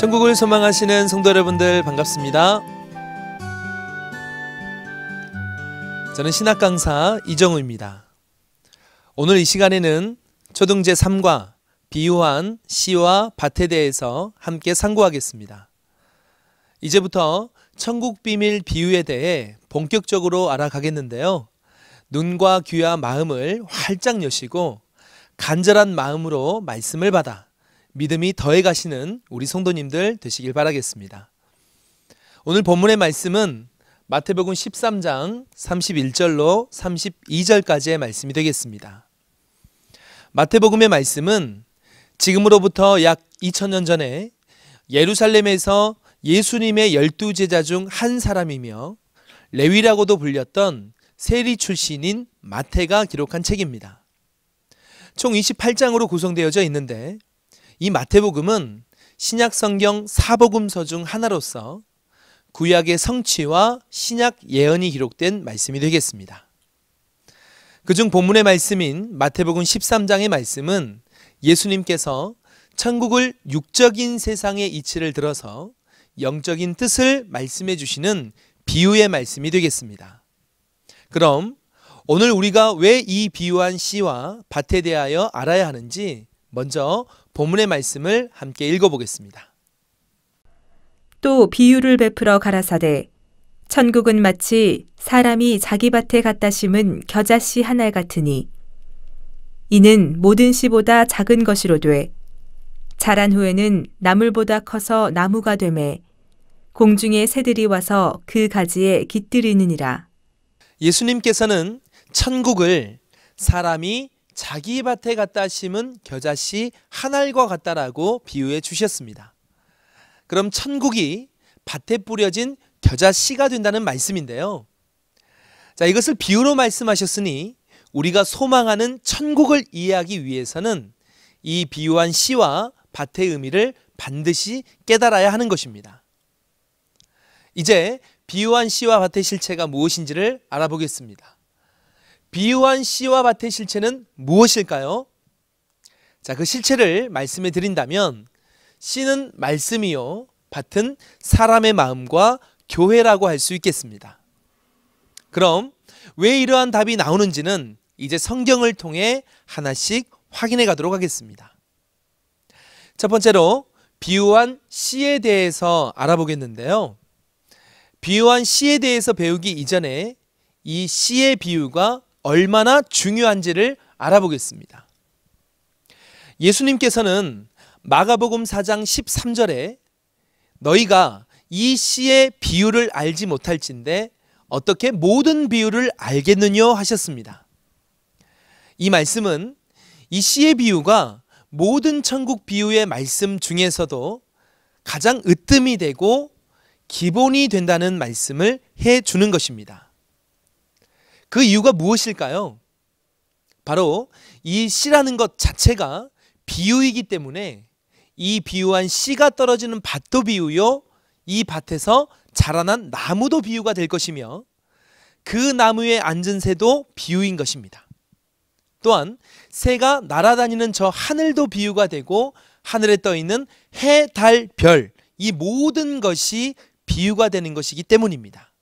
천국을 소망하시는 성도 여러분들 반갑습니다. 저는 신학 강사 이정우입니다. 오늘 이 시간에는 초등 제3과 비유한 씨와 밭에 대해서 함께 상고하겠습니다. 이제부터 천국 비밀 비유에 대해 본격적으로 알아가겠는데요. 눈과 귀와 마음을 활짝 여시고 간절한 마음으로 말씀을 받아 믿음이 더해 가시는 우리 성도님들 되시길 바라겠습니다. 오늘 본문의 말씀은 마태복음 13장 31절로 32절까지의 말씀이 되겠습니다. 마태복음의 말씀은 지금으로부터 약 2000년 전에 예루살렘에서 예수님의 12제자 중 한 사람이며 레위라고도 불렸던 세리 출신인 마태가 기록한 책입니다. 총 28장으로 구성되어져 있는데 이 마태복음은 신약 성경 사복음서 중 하나로서 구약의 성취와 신약 예언이 기록된 말씀이 되겠습니다. 그중 본문의 말씀인 마태복음 13장의 말씀은 예수님께서 천국을 육적인 세상의 이치를 들어서 영적인 뜻을 말씀해 주시는 비유의 말씀이 되겠습니다. 그럼 오늘 우리가 왜 이 비유한 씨와 밭에 대하여 알아야 하는지 먼저 본문의 말씀을 함께 읽어보겠습니다. 또 비유를 베풀어 가라사대 천국은 마치 사람이 자기 밭에 갖다 심은 겨자씨 한 알 같으니 이는 모든 씨보다 작은 것이로되 자란 후에는 나물보다 커서 나무가 되매 공중의 새들이 와서 그 가지에 깃들이느니라. 예수님께서는 천국을 사람이 자기 밭에 갖다 심은 겨자씨 한 알과 같다라고 비유해 주셨습니다. 그럼 천국이 밭에 뿌려진 겨자씨가 된다는 말씀인데요. 자, 이것을 비유로 말씀하셨으니 우리가 소망하는 천국을 이해하기 위해서는 이 비유한 씨와 밭의 의미를 반드시 깨달아야 하는 것입니다. 이제 비유한 씨와 밭의 실체가 무엇인지를 알아보겠습니다. 비유한 씨와 밭의 실체는 무엇일까요? 자, 그 실체를 말씀해 드린다면 씨는 말씀이요, 밭은 사람의 마음과 교회라고 할 수 있겠습니다. 그럼 왜 이러한 답이 나오는지는 이제 성경을 통해 하나씩 확인해 가도록 하겠습니다. 첫 번째로 비유한 씨에 대해서 알아보겠는데요. 비유한 씨에 대해서 배우기 이전에 이 씨의 비유가 얼마나 중요한지를 알아보겠습니다. 예수님께서는 마가복음 4장 13절에 너희가 이 씨의 비유를 알지 못할진대 어떻게 모든 비유를 알겠느냐 하셨습니다. 이 말씀은 이 씨의 비유가 모든 천국 비유의 말씀 중에서도 가장 으뜸이 되고 기본이 된다는 말씀을 해주는 것입니다. 그 이유가 무엇일까요? 바로 이 씨라는 것 자체가 비유이기 때문에 이 비유한 씨가 떨어지는 밭도 비유요, 이 밭에서 자라난 나무도 비유가 될 것이며 그 나무에 앉은 새도 비유인 것입니다. 또한 새가 날아다니는 저 하늘도 비유가 되고 하늘에 떠있는 해, 달, 별, 이 모든 것이 비유가 되는 것이기 때문입니다.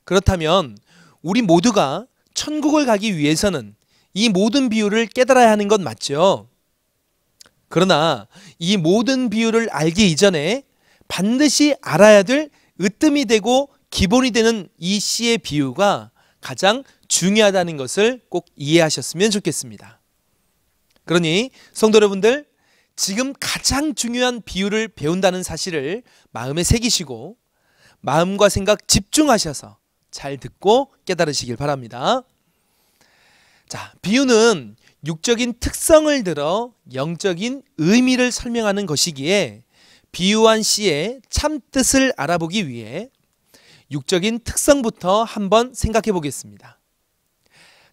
그렇다면 우리 모두가 천국을 가기 위해서는 이 모든 비유를 깨달아야 하는 것 맞죠? 그러나 이 모든 비유를 알기 이전에 반드시 알아야 될 으뜸이 되고 기본이 되는 이 씨의 비유가 가장 중요하다는 것을 꼭 이해하셨으면 좋겠습니다. 그러니 성도 여러분들, 지금 가장 중요한 비유를 배운다는 사실을 마음에 새기시고 마음과 생각 집중하셔서 잘 듣고 깨달으시길 바랍니다. 자, 비유는 육적인 특성을 들어 영적인 의미를 설명하는 것이기에 비유한 씨의 참 뜻을 알아보기 위해 육적인 특성부터 한번 생각해 보겠습니다.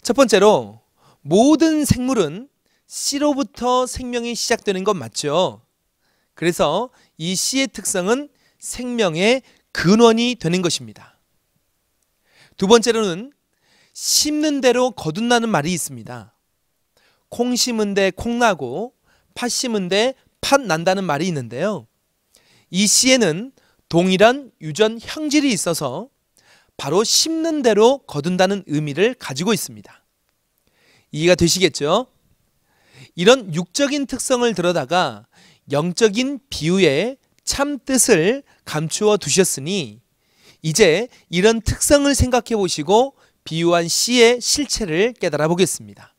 첫 번째로 모든 생물은 씨로부터 생명이 시작되는 것 맞죠? 그래서 이 씨의 특성은 생명의 근원이 되는 것입니다. 두 번째로는 심는 대로 거둔다는 말이 있습니다. 콩 심은 데 콩 나고 팥 심은 데 팥 난다는 말이 있는데요. 이 씨에는 동일한 유전 형질이 있어서 바로 심는 대로 거둔다는 의미를 가지고 있습니다. 이해가 되시겠죠? 이런 육적인 특성을 들여다가 영적인 비유의 참 뜻을 감추어 두셨으니 이제 이런 특성을 생각해 보시고 비유한 씨의 실체를 깨달아 보겠습니다.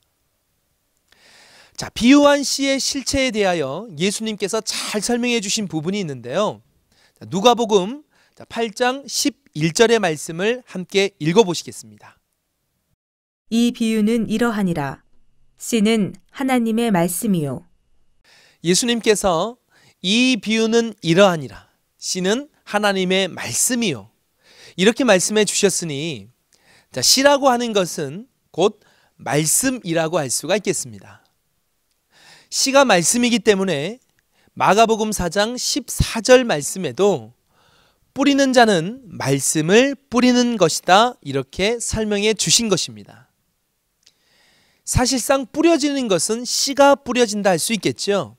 자, 비유한 씨의 실체에 대하여 예수님께서 잘 설명해 주신 부분이 있는데요. 누가복음 8장 11절의 말씀을 함께 읽어보시겠습니다. 이 비유는 이러하니라. 씨는 하나님의 말씀이요. 예수님께서 이 비유는 이러하니라. 씨는 하나님의 말씀이요. 이렇게 말씀해 주셨으니 자, 씨라고 하는 것은 곧 말씀이라고 할 수가 있겠습니다. 씨가 말씀이기 때문에 마가복음 4장 14절 말씀에도 뿌리는 자는 말씀을 뿌리는 것이다 이렇게 설명해 주신 것입니다. 사실상 뿌려지는 것은 씨가 뿌려진다 할 수 있겠죠.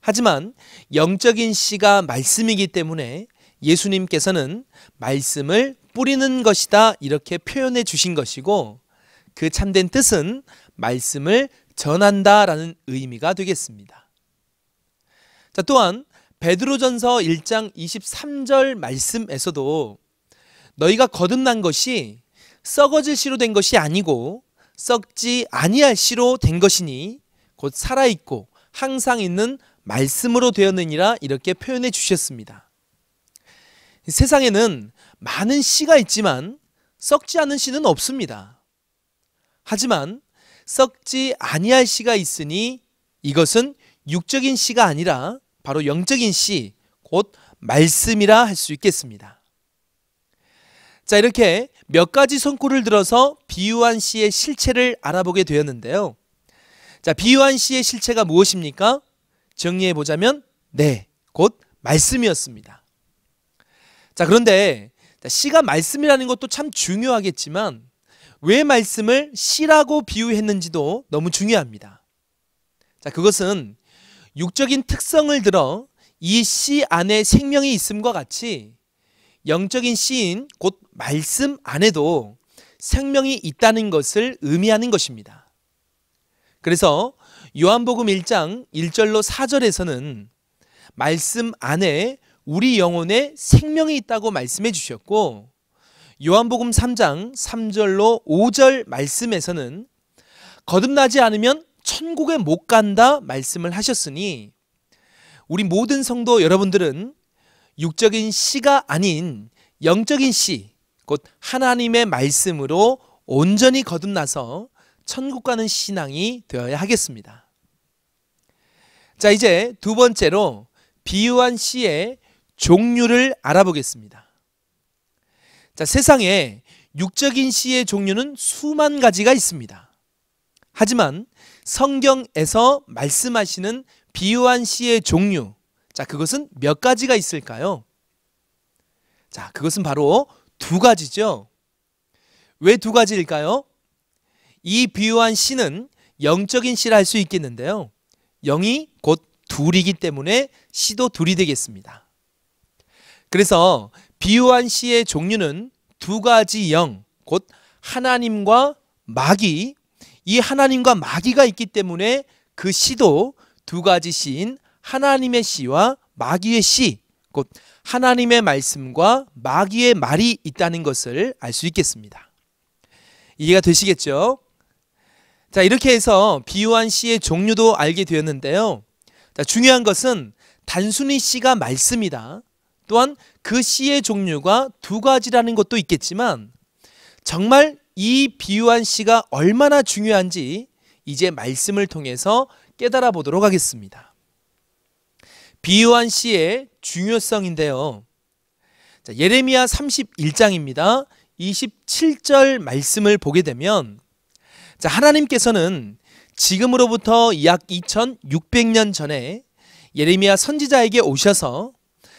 하지만 영적인 씨가 말씀이기 때문에 예수님께서는 말씀을 뿌리는 것이다 이렇게 표현해 주신 것이고 그 참된 뜻은 말씀을 전한다라는 의미가 되겠습니다. 자, 또한 베드로전서 1장 23절 말씀에서도 너희가 거듭난 것이 썩어질 씨로 된 것이 아니고 썩지 아니할 씨로 된 것이니 곧 살아있고 항상 있는 말씀으로 되었느니라 이렇게 표현해 주셨습니다. 세상에는 많은 씨가 있지만 썩지 않은 씨는 없습니다. 하지만 썩지 아니할 씨가 있으니 이것은 육적인 씨가 아니라 바로 영적인 씨, 곧 말씀이라 할 수 있겠습니다. 자, 이렇게 몇 가지 손꼽을 들어서 비유한 씨의 실체를 알아보게 되었는데요. 자, 비유한 씨의 실체가 무엇입니까? 정리해 보자면 네, 곧 말씀이었습니다. 자, 그런데 씨가 말씀이라는 것도 참 중요하겠지만 왜 말씀을 씨라고 비유했는지도 너무 중요합니다. 자, 그것은 육적인 특성을 들어 이 씨 안에 생명이 있음과 같이 영적인 씨인 곧 말씀 안에도 생명이 있다는 것을 의미하는 것입니다. 그래서 요한복음 1장 1절로 4절에서는 말씀 안에 우리 영혼에 생명이 있다고 말씀해 주셨고 요한복음 3장 3절로 5절 말씀에서는 거듭나지 않으면 천국에 못 간다 말씀을 하셨으니 우리 모든 성도 여러분들은 육적인 씨가 아닌 영적인 씨, 곧 하나님의 말씀으로 온전히 거듭나서 천국 가는 신앙이 되어야 하겠습니다. 자, 이제 두 번째로 비유한 씨의 종류를 알아보겠습니다. 자, 세상에 육적인 씨의 종류는 수만 가지가 있습니다. 하지만 성경에서 말씀하시는 비유한 씨의 종류, 자, 그것은 몇 가지가 있을까요? 자, 그것은 바로 두 가지죠. 왜 두 가지일까요? 이 비유한 씨는 영적인 씨라 할 수 있겠는데요. 영이 곧 둘이기 때문에 씨도 둘이 되겠습니다. 그래서 비유한 씨의 종류는 두 가지 영, 곧 하나님과 마귀, 이 하나님과 마귀가 있기 때문에 그 씨도 두 가지 씨인 하나님의 씨와 마귀의 씨, 곧 하나님의 말씀과 마귀의 말이 있다는 것을 알 수 있겠습니다. 이해가 되시겠죠? 자, 이렇게 해서 비유한 씨의 종류도 알게 되었는데요. 자, 중요한 것은 단순히 씨가 말씀이다. 또한 그 씨의 종류가 두 가지라는 것도 있겠지만 정말 이 비유한 씨가 얼마나 중요한지 이제 말씀을 통해서 깨달아 보도록 하겠습니다. 비유한 씨의 중요성인데요. 자, 예레미야 31장입니다. 27절 말씀을 보게 되면 자, 하나님께서는 지금으로부터 약 2600년 전에 예레미야 선지자에게 오셔서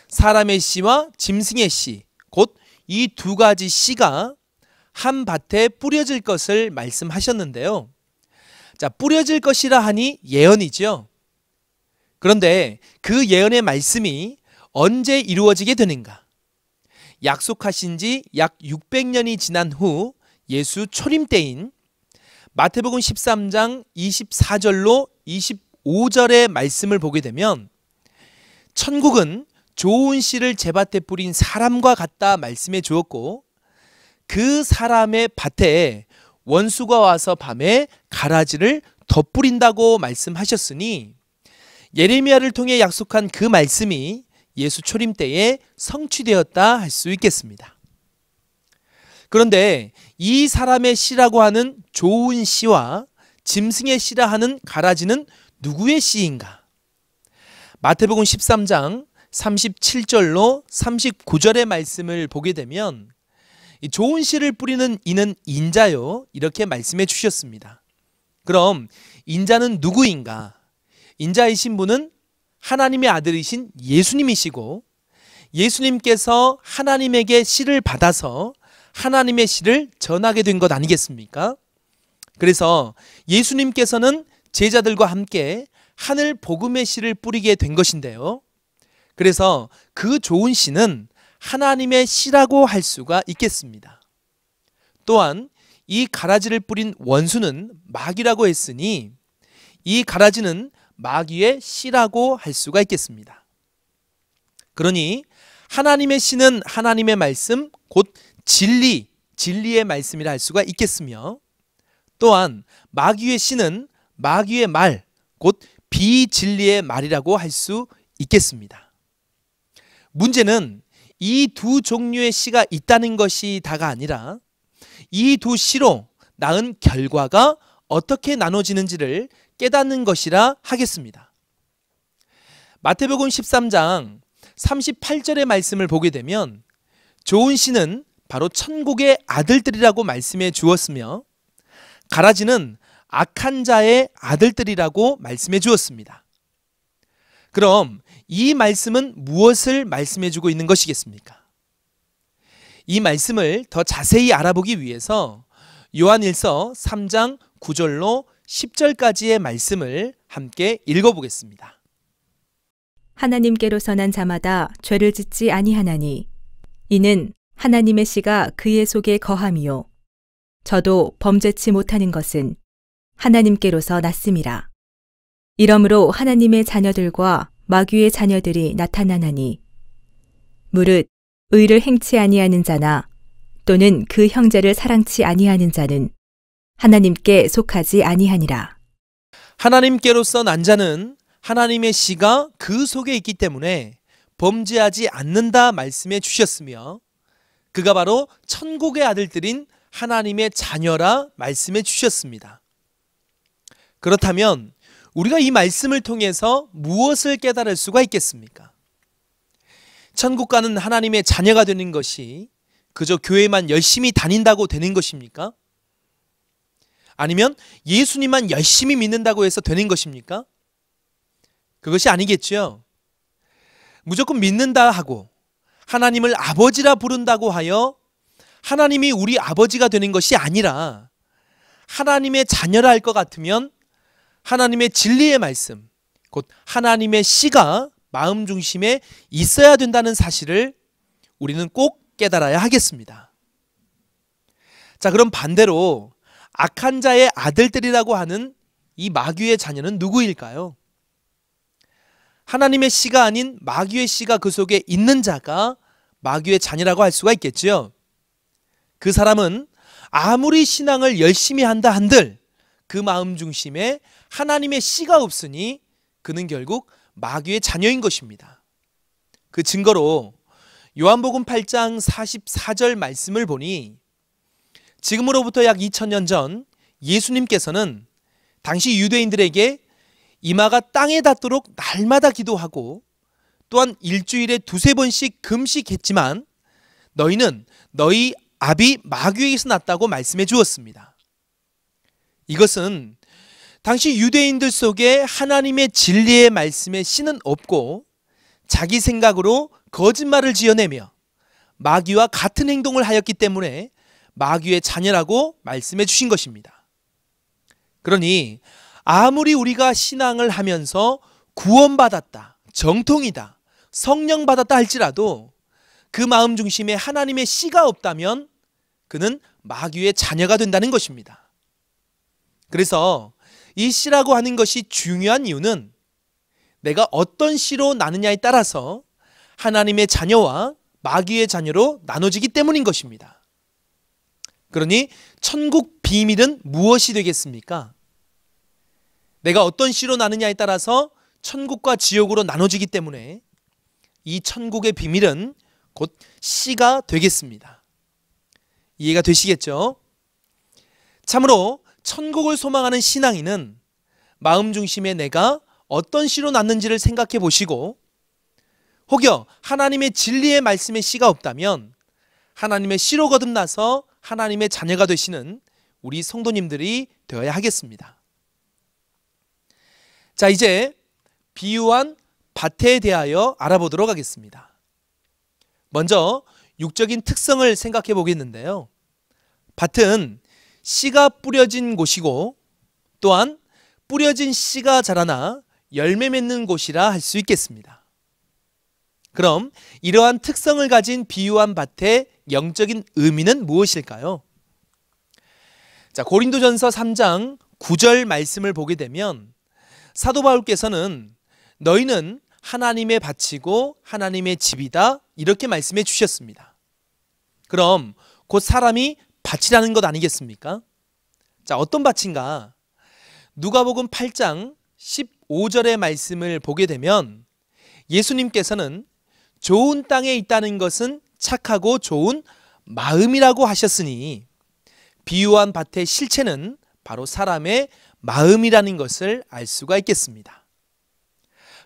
사람의 씨와 짐승의 씨, 곧 이 두 가지 씨가 한 밭에 뿌려질 것을 말씀하셨는데요. 자, 뿌려질 것이라 하니 예언이죠. 그런데 그 예언의 말씀이 언제 이루어지게 되는가? 약속하신 지 약 600년이 지난 후 예수 초림 때인 마태복음 13장 24절로 25절의 말씀을 보게 되면 천국은 좋은 씨를 제밭에 뿌린 사람과 같다 말씀해 주었고 그 사람의 밭에 원수가 와서 밤에 가라지를 덧뿌린다고 말씀하셨으니 예레미야를 통해 약속한 그 말씀이 예수 초림 때에 성취되었다 할 수 있겠습니다. 그런데 이 사람의 씨라고 하는 좋은 씨와 짐승의 씨라 하는 가라지는 누구의 씨인가? 마태복음 13장 37절로 39절의 말씀을 보게 되면 이 좋은 씨를 뿌리는 이는 인자요 이렇게 말씀해 주셨습니다. 그럼 인자는 누구인가? 인자이신 분은 하나님의 아들이신 예수님이시고 예수님께서 하나님에게 씨를 받아서 하나님의 씨를 전하게 된 것 아니겠습니까? 그래서 예수님께서는 제자들과 함께 하늘 복음의 씨를 뿌리게 된 것인데요. 그래서 그 좋은 씨는 하나님의 씨라고 할 수가 있겠습니다. 또한 이 가라지를 뿌린 원수는 마귀라고 했으니 이 가라지는 마귀의 씨라고 할 수가 있겠습니다. 그러니 하나님의 씨는 하나님의 말씀 곧 진리의 말씀이라 할 수가 있겠으며 또한 마귀의 씨는 마귀의 말 곧 비진리의 말이라고 할 수 있겠습니다. 문제는 이 두 종류의 씨가 있다는 것이 다가 아니라 이 두 씨로 낳은 결과가 어떻게 나눠지는지를 깨닫는 것이라 하겠습니다. 마태복음 13장 38절의 말씀을 보게 되면 좋은 씨는 바로 천국의 아들들이라고 말씀해 주었으며 가라지는 악한 자의 아들들이라고 말씀해 주었습니다. 그럼 이 말씀은 무엇을 말씀해 주고 있는 것이겠습니까? 이 말씀을 더 자세히 알아보기 위해서 요한일서 3장 9절로 10절까지의 말씀을 함께 읽어보겠습니다. 하나님께로서 난 자마다 죄를 짓지 아니하나니 이는 하나님의 씨가 그의 속에 거함이요 저도 범죄치 못하는 것은 하나님께로서 났음이라. 이러므로 하나님의 자녀들과 마귀의 자녀들이 나타나나니 무릇 의를 행치 아니하는 자나 또는 그 형제를 사랑치 아니하는 자는 하나님께 속하지 아니하니라. 하나님께로서 난 자는 하나님의 씨가 그 속에 있기 때문에 범죄하지 않는다 말씀해 주셨으며 그가 바로 천국의 아들들인 하나님의 자녀라 말씀해 주셨습니다. 그렇다면 우리가 이 말씀을 통해서 무엇을 깨달을 수가 있겠습니까? 천국 가는 하나님의 자녀가 되는 것이 그저 교회만 열심히 다닌다고 되는 것입니까? 아니면 예수님만 열심히 믿는다고 해서 되는 것입니까? 그것이 아니겠죠. 무조건 믿는다 하고 하나님을 아버지라 부른다고 하여 하나님이 우리 아버지가 되는 것이 아니라 하나님의 자녀라 할 것 같으면 하나님의 진리의 말씀, 곧 하나님의 씨가 마음 중심에 있어야 된다는 사실을 우리는 꼭 깨달아야 하겠습니다. 자, 그럼 반대로 악한 자의 아들들이라고 하는 이 마귀의 자녀는 누구일까요? 하나님의 씨가 아닌 마귀의 씨가 그 속에 있는 자가 마귀의 자녀라고 할 수가 있겠지요. 그 사람은 아무리 신앙을 열심히 한다 한들 그 마음 중심에 하나님의 씨가 없으니 그는 결국 마귀의 자녀인 것입니다. 그 증거로 요한복음 8장 44절 말씀을 보니 지금으로부터 약 2000년 전 예수님께서는 당시 유대인들에게 이마가 땅에 닿도록 날마다 기도하고 또한 일주일에 두세 번씩 금식했지만 너희는 너희 아비 마귀에게서 났다고 말씀해 주었습니다. 이것은 당시 유대인들 속에 하나님의 진리의 말씀에 씨는 없고 자기 생각으로 거짓말을 지어내며 마귀와 같은 행동을 하였기 때문에 마귀의 자녀라고 말씀해 주신 것입니다. 그러니 아무리 우리가 신앙을 하면서 구원받았다, 정통이다, 성령 받았다 할지라도 그 마음 중심에 하나님의 씨가 없다면 그는 마귀의 자녀가 된다는 것입니다. 그래서 이 씨라고 하는 것이 중요한 이유는 내가 어떤 씨로 나느냐에 따라서 하나님의 자녀와 마귀의 자녀로 나눠지기 때문인 것입니다. 그러니 천국 비밀은 무엇이 되겠습니까? 내가 어떤 씨로 나느냐에 따라서 천국과 지옥으로 나눠지기 때문에 이 천국의 비밀은 곧 씨가 되겠습니다. 이해가 되시겠죠? 참으로 천국을 소망하는 신앙인은 마음 중심에 내가 어떤 씨로 났는지를 생각해 보시고, 혹여 하나님의 진리의 말씀에 씨가 없다면 하나님의 씨로 거듭나서 하나님의 자녀가 되시는 우리 성도님들이 되어야 하겠습니다. 자, 이제 비유한 밭에 대하여 알아보도록 하겠습니다. 먼저 육적인 특성을 생각해 보겠는데요. 밭은 씨가 뿌려진 곳이고 또한 뿌려진 씨가 자라나 열매 맺는 곳이라 할 수 있겠습니다. 그럼 이러한 특성을 가진 비유한 밭의 영적인 의미는 무엇일까요? 자, 고린도전서 3장 9절 말씀을 보게 되면 사도 바울께서는 너희는 하나님의 밭이고 하나님의 집이다 이렇게 말씀해 주셨습니다. 그럼 곧 사람이 밭이라는 것 아니겠습니까? 자, 어떤 밭인가? 누가복음 8장 15절의 말씀을 보게 되면 예수님께서는 좋은 땅에 있다는 것은 착하고 좋은 마음이라고 하셨으니 비유한 밭의 실체는 바로 사람의 마음이라는 것을 알 수가 있겠습니다.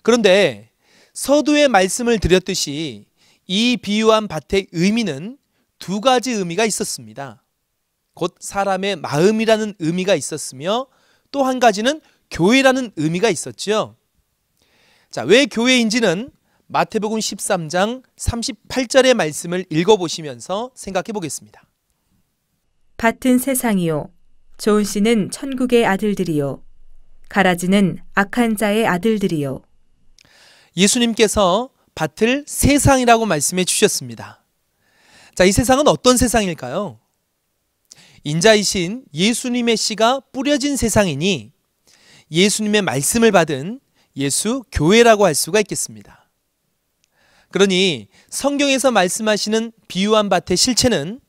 그런데 서두에 말씀을 드렸듯이 이 비유한 밭의 의미는 두 가지 의미가 있었습니다. 곧 사람의 마음이라는 의미가 있었으며 또 한 가지는 교회라는 의미가 있었죠. 자, 왜 교회인지는 마태복음 13장 38절의 말씀을 읽어보시면서 생각해 보겠습니다. 밭은 세상이요 좋은 씨는 천국의 아들들이요 가라지는 악한 자의 아들들이요. 예수님께서 밭을 세상이라고 말씀해 주셨습니다. 자, 이 세상은 어떤 세상일까요? 인자이신 예수님의 씨가 뿌려진 세상이니 예수님의 말씀을 받은 예수 교회라고 할 수가 있겠습니다. 그러니 성경에서 말씀하시는 비유한 밭의 실체는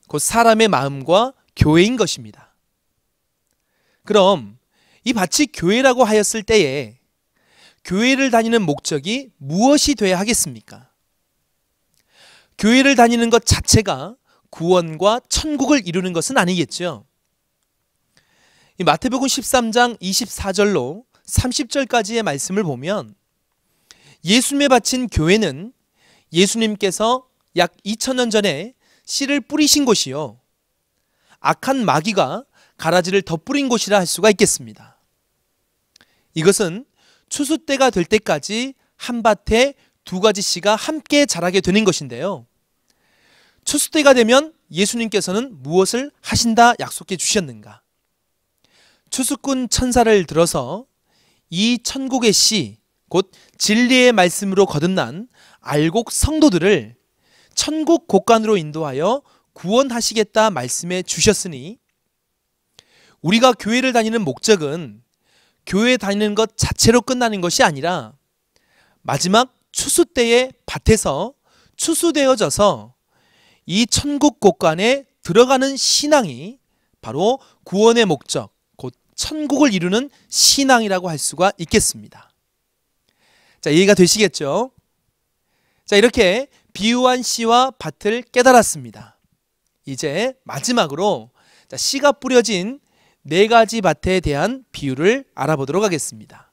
곧 사람의 마음과 교회인 것입니다. 그럼 이 밭이 교회라고 하였을 때에 교회를 다니는 목적이 무엇이 되어야 하겠습니까? 교회를 다니는 것 자체가 구원과 천국을 이루는 것은 아니겠죠. 이 마태복음 13장 24절로 30절까지의 말씀을 보면 예수님의 바친 교회는 예수님께서 약 2000년 전에 씨를 뿌리신 곳이요 악한 마귀가 가라지를 덧뿌린 곳이라 할 수가 있겠습니다. 이것은 추수 때가 될 때까지 한 밭에 두 가지 씨가 함께 자라게 되는 것인데요. 추수 때가 되면 예수님께서는 무엇을 하신다 약속해 주셨는가? 추수꾼 천사를 들어서 이 천국의 씨, 곧 진리의 말씀으로 거듭난 알곡 성도들을 천국 곳간으로 인도하여 구원하시겠다 말씀해 주셨으니 우리가 교회를 다니는 목적은 교회 다니는 것 자체로 끝나는 것이 아니라 마지막 추수 때의 밭에서 추수되어져서 이 천국 곳간에 들어가는 신앙이 바로 구원의 목적, 곧 천국을 이루는 신앙이라고 할 수가 있겠습니다. 자, 이해가 되시겠죠? 자, 이렇게 비유한 씨와 밭을 깨달았습니다. 이제 마지막으로 씨가 뿌려진 네 가지 밭에 대한 비유를 알아보도록 하겠습니다.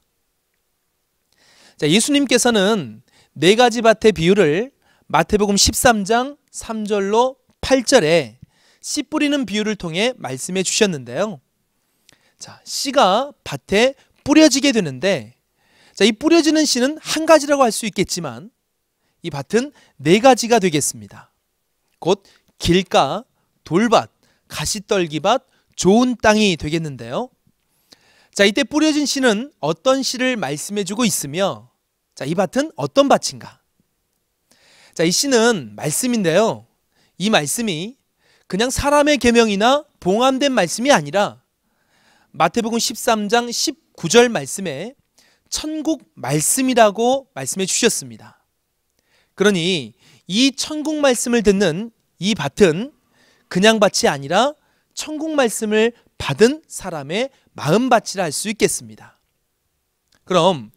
자, 예수님께서는 네 가지 밭의 비유를 마태복음 13장 3절로 8절에 씨 뿌리는 비유를 통해 말씀해 주셨는데요. 자, 씨가 밭에 뿌려지게 되는데, 자, 이 뿌려지는 씨는 한 가지라고 할 수 있겠지만 이 밭은 네 가지가 되겠습니다. 곧 길가, 돌밭, 가시떨기밭, 좋은 땅이 되겠는데요. 자, 이때 뿌려진 씨는 어떤 씨를 말씀해 주고 있으며 자, 이 밭은 어떤 밭인가? 자, 이 시는 말씀인데요. 이 말씀이 그냥 사람의 계명이나 봉함된 말씀이 아니라 마태복음 13장 19절 말씀에 천국 말씀이라고 말씀해 주셨습니다. 그러니 이 천국 말씀을 듣는 이 밭은 그냥 밭이 아니라 천국 말씀을 받은 사람의 마음밭이라 할 수 있겠습니다. 그럼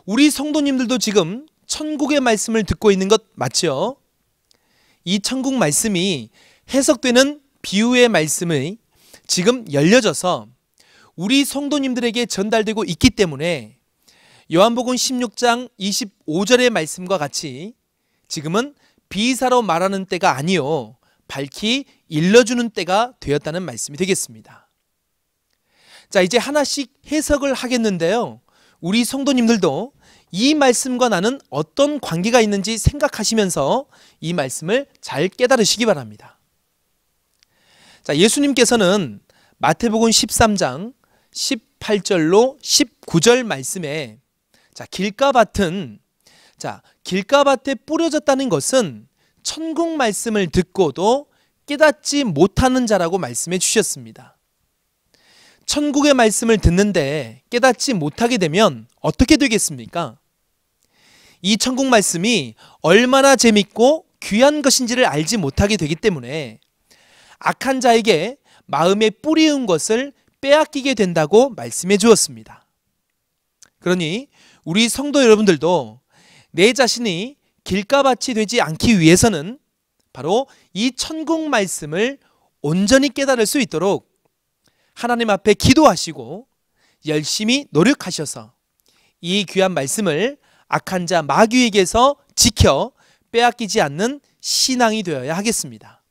우리 성도님들도 지금 천국의 말씀을 듣고 있는 것 맞죠? 이 천국 말씀이 해석되는 비유의 말씀이 지금 열려져서 우리 성도님들에게 전달되고 있기 때문에 요한복음 16장 25절의 말씀과 같이 지금은 비사로 말하는 때가 아니요 밝히 일러주는 때가 되었다는 말씀이 되겠습니다. 자, 이제 하나씩 해석을 하겠는데요. 우리 성도님들도 이 말씀과 나는 어떤 관계가 있는지 생각하시면서 이 말씀을 잘 깨달으시기 바랍니다. 자, 예수님께서는 마태복음 13장 18절로 19절 말씀에 길가밭은 길가밭에 뿌려졌다는 것은 천국 말씀을 듣고도 깨닫지 못하는 자라고 말씀해 주셨습니다. 천국의 말씀을 듣는데 깨닫지 못하게 되면 어떻게 되겠습니까? 이 천국 말씀이 얼마나 재밌고 귀한 것인지를 알지 못하게 되기 때문에 악한 자에게 마음에 뿌리운 것을 빼앗기게 된다고 말씀해 주었습니다. 그러니 우리 성도 여러분들도 내 자신이 길가밭이 되지 않기 위해서는 바로 이 천국 말씀을 온전히 깨달을 수 있도록 하나님 앞에 기도하시고 열심히 노력하셔서 이 귀한 말씀을 악한 자 마귀에게서 지켜 빼앗기지 않는 신앙이 되어야 하겠습니다.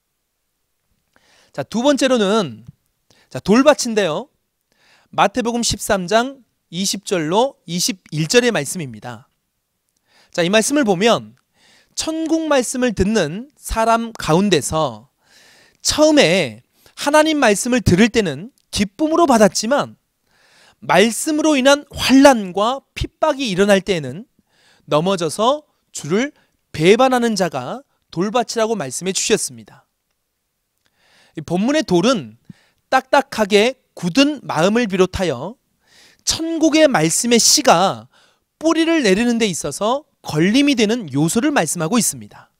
자, 두 번째로는 돌밭인데요. 마태복음 13장 20절로 21절의 말씀입니다. 자, 이 말씀을 보면 천국 말씀을 듣는 사람 가운데서 처음에 하나님 말씀을 들을 때는 기쁨으로 받았지만 말씀으로 인한 환난과 핍박이 일어날 때에는 넘어져서 주를 배반하는 자가 돌밭이라고 말씀해 주셨습니다. 이 본문의 돌은 딱딱하게 굳은 마음을 비롯하여 천국의 말씀의 씨가 뿌리를 내리는 데 있어서 걸림이 되는 요소를 말씀하고 있습니다.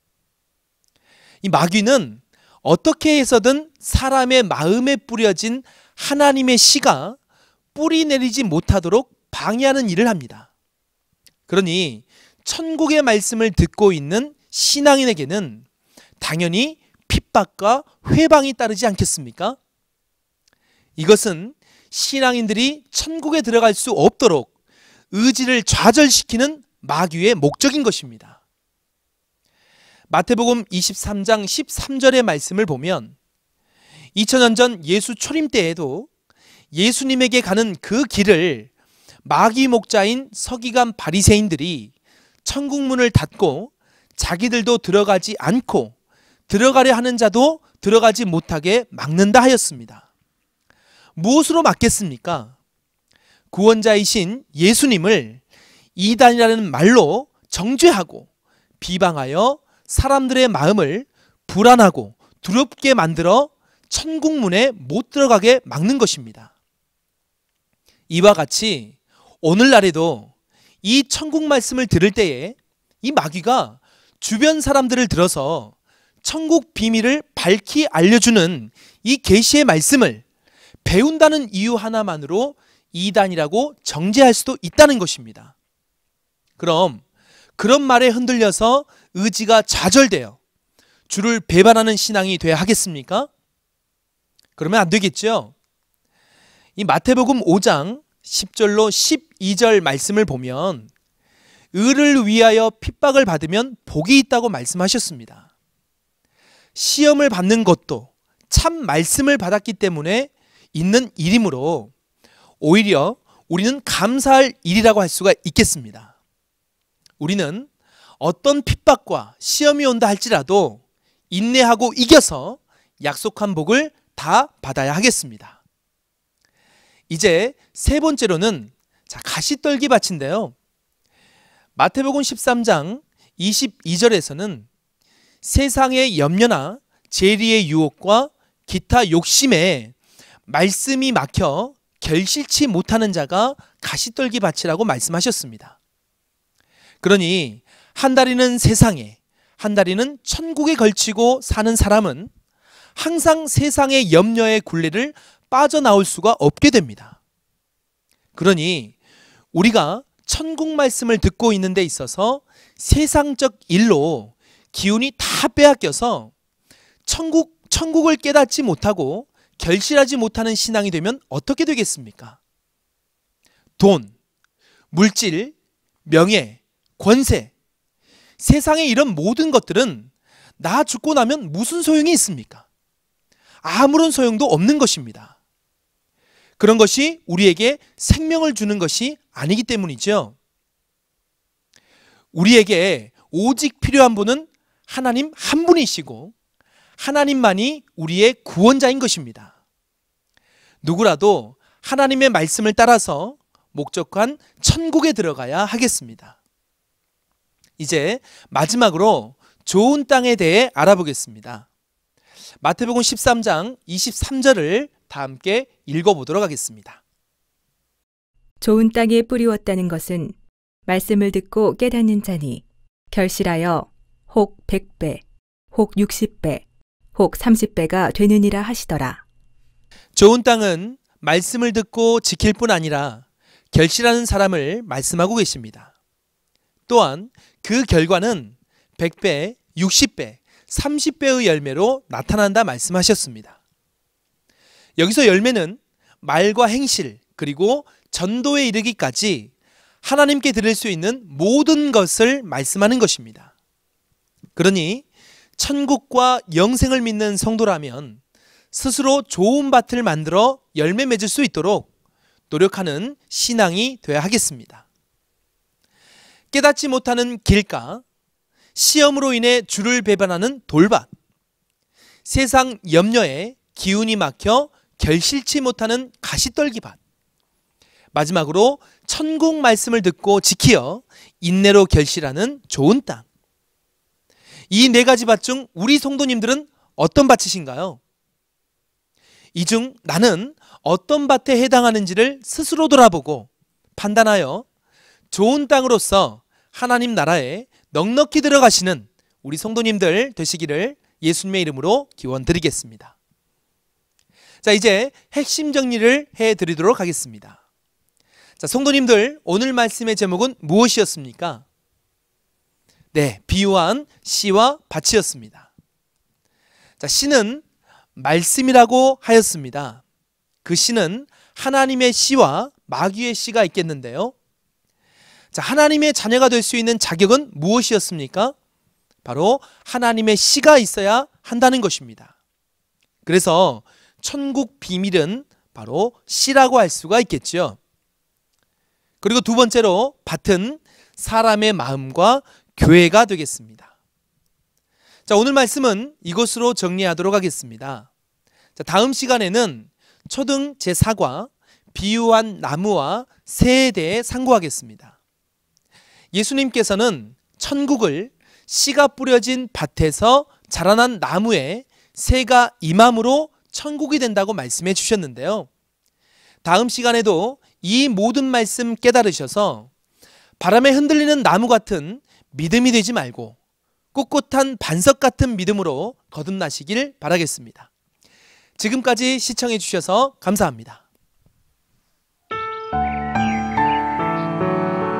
이 마귀는 어떻게 해서든 사람의 마음에 뿌려진 하나님의 씨가 뿌리 내리지 못하도록 방해하는 일을 합니다. 그러니 천국의 말씀을 듣고 있는 신앙인에게는 당연히 핍박과 회방이 따르지 않겠습니까? 이것은 신앙인들이 천국에 들어갈 수 없도록 의지를 좌절시키는 마귀의 목적인 것입니다. 마태복음 23장 13절의 말씀을 보면 2000년 전 예수 초림 때에도 예수님에게 가는 그 길을 마귀 목자인 서기관 바리새인들이 천국문을 닫고 자기들도 들어가지 않고 들어가려 하는 자도 들어가지 못하게 막는다 하였습니다. 무엇으로 막겠습니까? 구원자이신 예수님을 이단이라는 말로 정죄하고 비방하여 사람들의 마음을 불안하고 두렵게 만들어 천국문에 못 들어가게 막는 것입니다. 이와 같이 오늘날에도 이 천국 말씀을 들을 때에 이 마귀가 주변 사람들을 들어서 천국 비밀을 밝히 알려주는 이 계시의 말씀을 배운다는 이유 하나만으로 이단이라고 정죄할 수도 있다는 것입니다. 그럼 그런 말에 흔들려서 의지가 좌절되어 주를 배반하는 신앙이 돼야 하겠습니까? 그러면 안 되겠죠. 이 마태복음 5장 10절로 12절 말씀을 보면 의를 위하여 핍박을 받으면 복이 있다고 말씀하셨습니다. 시험을 받는 것도 참 말씀을 받았기 때문에 있는 일이므로 오히려 우리는 감사할 일이라고 할 수가 있겠습니다. 우리는 어떤 핍박과 시험이 온다 할지라도 인내하고 이겨서 약속한 복을 다 받아야 하겠습니다. 이제 세 번째로는 가시떨기 밭인데요. 마태복음 13장 22절에서는 세상의 염려나 재리의 유혹과 기타 욕심에 말씀이 막혀 결실치 못하는 자가 가시떨기 밭이라고 말씀하셨습니다. 그러니 한 다리는 세상에, 한 다리는 천국에 걸치고 사는 사람은 항상 세상의 염려의 굴레를 빠져나올 수가 없게 됩니다. 그러니 우리가 천국 말씀을 듣고 있는 데 있어서 세상적 일로 기운이 다 빼앗겨서 천국을 깨닫지 못하고 결실하지 못하는 신앙이 되면 어떻게 되겠습니까? 돈, 물질, 명예, 권세, 세상의 이런 모든 것들은 나 죽고 나면 무슨 소용이 있습니까? 아무런 소용도 없는 것입니다. 그런 것이 우리에게 생명을 주는 것이 아니기 때문이죠. 우리에게 오직 필요한 분은 하나님 한 분이시고 하나님만이 우리의 구원자인 것입니다. 누구라도 하나님의 말씀을 따라서 목적한 천국에 들어가야 하겠습니다. 이제 마지막으로 좋은 땅에 대해 알아보겠습니다. 마태복음 13장 23절을 다 함께 읽어보도록 하겠습니다. 좋은 땅에 뿌리웠다는 것은 말씀을 듣고 깨닫는 자니 결실하여 혹 100배, 혹 60배, 혹 30배가 되느니라 하시더라. 좋은 땅은 말씀을 듣고 지킬 뿐 아니라 결실하는 사람을 말씀하고 계십니다. 또한 그 결과는 100배, 60배, 30배의 열매로 나타난다 말씀하셨습니다. 여기서 열매는 말과 행실 그리고 전도에 이르기까지 하나님께 드릴 수 있는 모든 것을 말씀하는 것입니다. 그러니 천국과 영생을 믿는 성도라면 스스로 좋은 밭을 만들어 열매 맺을 수 있도록 노력하는 신앙이 되어야 하겠습니다. 깨닫지 못하는 길가, 시험으로 인해 주를 배반하는 돌밭, 세상 염려에 기운이 막혀 결실치 못하는 가시떨기밭, 마지막으로 천국 말씀을 듣고 지키어 인내로 결실하는 좋은 땅. 이 네 가지 밭 중 우리 성도님들은 어떤 밭이신가요? 이 중 나는 어떤 밭에 해당하는지를 스스로 돌아보고 판단하여 좋은 땅으로서 하나님 나라에 넉넉히 들어가시는 우리 성도님들 되시기를 예수님의 이름으로 기원드리겠습니다. 자, 이제 핵심 정리를 해드리도록 하겠습니다. 자, 성도님들, 오늘 말씀의 제목은 무엇이었습니까? 네, 비유한 씨와 밭이었습니다. 자, 씨는 말씀이라고 하였습니다. 그 씨는 하나님의 씨와 마귀의 씨가 있겠는데요. 자, 하나님의 자녀가 될 수 있는 자격은 무엇이었습니까? 바로 하나님의 씨가 있어야 한다는 것입니다. 그래서 천국 비밀은 바로 씨라고 할 수가 있겠죠. 그리고 두 번째로 밭은 사람의 마음과 교회가 되겠습니다. 자, 오늘 말씀은 이것으로 정리하도록 하겠습니다. 자, 다음 시간에는 초등 제4과 비유한 나무와 새에 대해 상고하겠습니다. 예수님께서는 천국을 씨가 뿌려진 밭에서 자라난 나무에 새가 임함으로 천국이 된다고 말씀해 주셨는데요. 다음 시간에도 이 모든 말씀 깨달으셔서 바람에 흔들리는 나무 같은 믿음이 되지 말고 꿋꿋한 반석 같은 믿음으로 거듭나시길 바라겠습니다. 지금까지 시청해 주셔서 감사합니다.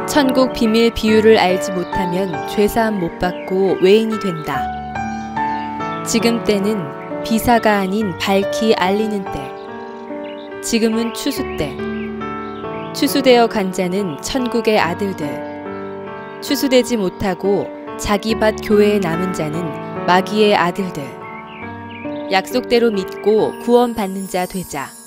천국 비밀 비유를 알지 못하면 죄사함 못 받고 외인이 된다. 지금 때는 비사가 아닌 밝히 알리는 때. 지금은 추수 때. 추수되어 간 자는 천국의 아들들. 추수되지 못하고 자기 밭 교회에 남은 자는 마귀의 아들들. 약속대로 믿고 구원받는 자 되자.